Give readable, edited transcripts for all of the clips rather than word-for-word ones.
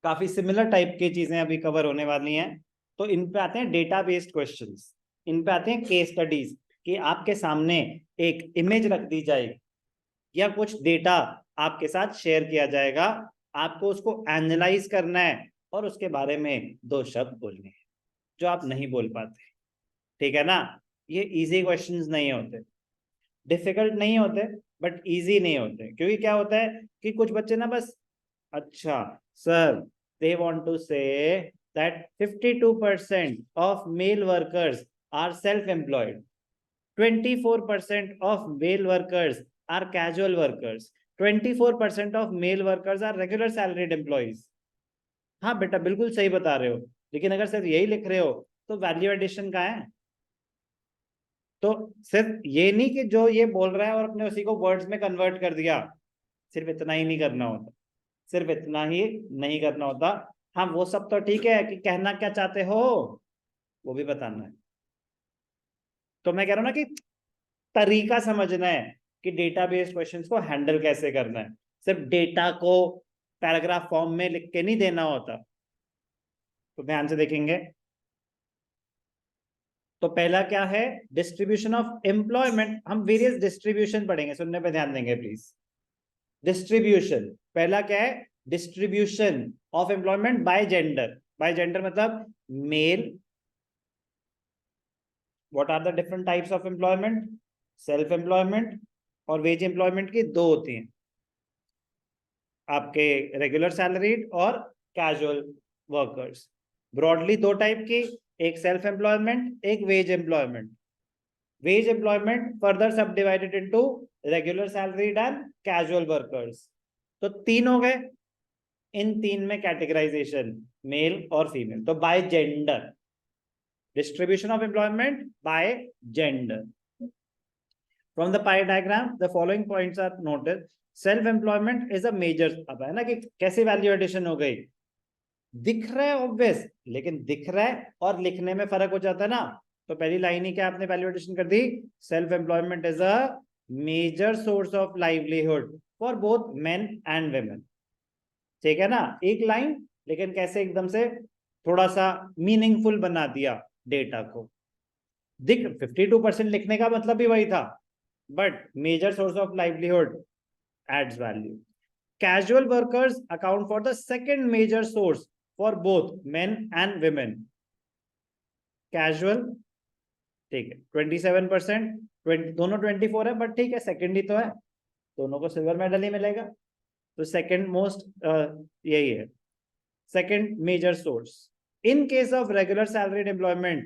काफी similar type की चीजें अभी कवर होने वाली हैं। तो इन पे आते हैं डेटा बेस्ड क्वेश्चंस, इन पे आते हैं केस स्टडीज, कि आपके सामने एक इमेज रख दी जाएगी या कुछ डेटा आपके साथ शेयर किया जाएगा, आपको उसको एनालाइज करना है और उसके बारे में दो शब्द बोलने हैं जो आप नहीं बोल पाते। ठीक है ना? ये इजी क्वेश्चंस नहीं होते, डिफिकल्ट नहीं होते, बट इजी नहीं होते। क्योंकि क्या होता है कि कुछ बच्चे ना बस, अच्छा sir, they want to say that 52% of male workers are self-employed, 24% of male workers are casual workers, 24% of male workers are regular salaried employees। हाँ बेटा, बिल्कुल सही बता रहे हो, लेकिन अगर सिर्फ यही लिख रहे हो तो वैल्यू एडिशन कहाँ है? तो सिर्फ ये नहीं कि जो ये बोल रहा है और अपने उसी को वर्ड्स में कन्वर्ट कर दिया, सिर्फ इतना ही नहीं करना होता, सिर्फ इतना ही नहीं करना होता। हाँ वो सब तो ठीक है कि कहना क्या चाहते हो वो भी बताना है। तो मैं कह रहा हूं ना कि तरीका समझना है कि डेटाबेस क्वेश्चंस को हैंडल कैसे करना है, सिर्फ डेटा को पैराग्राफ फॉर्म में लिख के नहीं देना होता। तो ध्यान से देखेंगे। तो पहला क्या है? Distribution of employment. हम वेरियस डिस्ट्रीब्यूशन पढ़ेंगे, सुनने पे ध्यान देंगे प्लीज। डिस्ट्रीब्यूशन पहला क्या है? Distribution of employment by gender. By gender मतलब male. What are the different types of employment? Self employment और वेज एम्प्लॉयमेंट की दो होती हैं, आपके रेगुलर सैलरीड और कैजुअल वर्कर्स। ब्रॉडली दो टाइप की, एक सेल्फ एम्प्लॉयमेंट, एक wage employment. Wage employment further sub divided into regular salaried and casual workers. तो तीन हो गए। इन तीन में कैटेगराइजेशन मेल और फीमेल। तो by gender, distribution of employment by gender. From the pie diagram, the following points are noted. Self employment is a major। अब है ना कि कैसे वैल्यू एडिशन हो गई, दिख रहा है ऑब्वियस, लेकिन दिख रहा है और लिखने में फर्क हो जाता है ना। तो पहली लाइन ही क्या आपने वैल्यू एडिशन कर दी? Self employment is a major source of livelihood for both men and women. ठीक है ना? एक लाइन, लेकिन कैसे एकदम से थोड़ा सा मीनिंगफुल बना दिया डेटा को। दिख 52% लिखने का मतलब भी वही था, but major source of livelihood adds value. Casual workers account for the second major source for both men and women. Casual, ठीक है, 27%, दोनों 24 है, बट ठीक है, सेकंड ही तो है, दोनों को सिल्वर मेडल ही मिलेगा। तो सेकंड मोस्ट यही है, second major source. In case of regular salaried employment,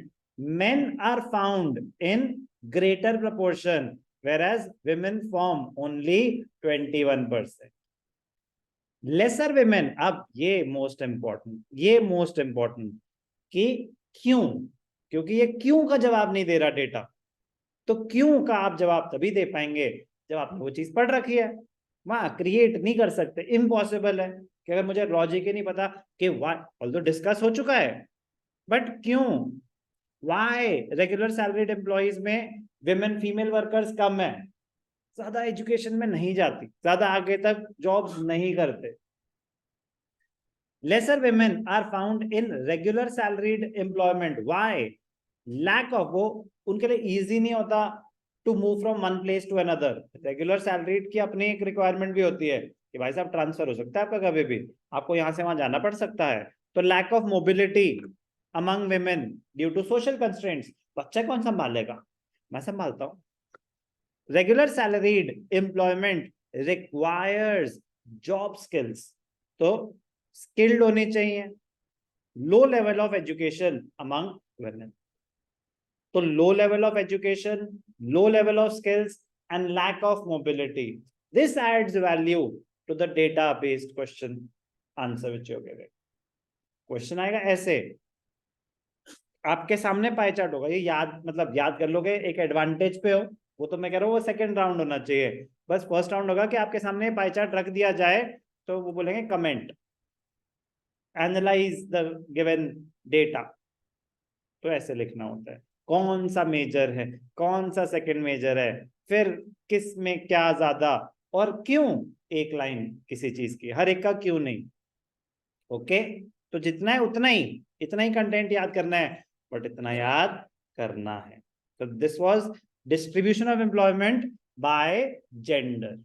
men are found in greater proportion, whereas women form only 21%. Lesser women, अब ये मोस्ट इंपॉर्टेंट, ये मोस्ट इंपॉर्टेंट कि क्यों? क्योंकि ये क्यों का जवाब नहीं दे रहा डेटा। तो क्यों का आप जवाब तभी दे पाएंगे जब आपने वो चीज पढ़ रखी है। वहां क्रिएट नहीं कर सकते, इम्पॉसिबल है कि अगर मुझे लॉजिक ही नहीं पता कि वाई, ऑल्दो डिस्कस हो चुका है, बट क्यों, वाई रेगुलर सैलरीड एम्प्लॉइज में विमेन फीमेल वर्कर्स कम है, ज्यादा एजुकेशन में नहीं जाती, ज्यादा आगे तक जॉब्स नहीं करते। Lesser women are found in regular salaried employment. Why? Lack of, वो उनके लिए इजी नहीं होता to move from one place to another. Regular salaried की अपनी एक रिक्वायरमेंट भी होती है कि भाई साहब ट्रांसफर हो सकता है आपका कभी भी, आपको यहां से वहां जाना पड़ सकता है। तो lack of mobility among women due to social constraints। बच्चा कौन संभालेगा? मैं संभालता हूं। Regular salaried employment requires job skills, तो स्किल्ड होनी चाहिए। Low level of education among women, तो low level of education, low level of skills and lack of mobility, this adds value to the data based question answer which you given. Question आएगा ऐसे, आपके सामने pie chart होगा, ये याद मतलब याद कर लोगे, एक एडवांटेज पे हो, वो तो मैं कह रहा हूँ वो सेकंड राउंड होना चाहिए। बस फर्स्ट राउंड होगा कि आपके सामने पाई चार्ट रख दिया जाए, तो वो बोलेंगे comment, analyse the given data. तो ऐसे लिखना होता है, कौन सा मेजर है, कौन सा सेकंड मेजर है, फिर किस में क्या ज्यादा और क्यों। एक लाइन किसी चीज की, हर एक का क्यों नहीं। ओके, तो जितना है उतना ही, इतना ही कंटेंट याद करना है, बट इतना याद करना है. तो this was distribution of employment by gender.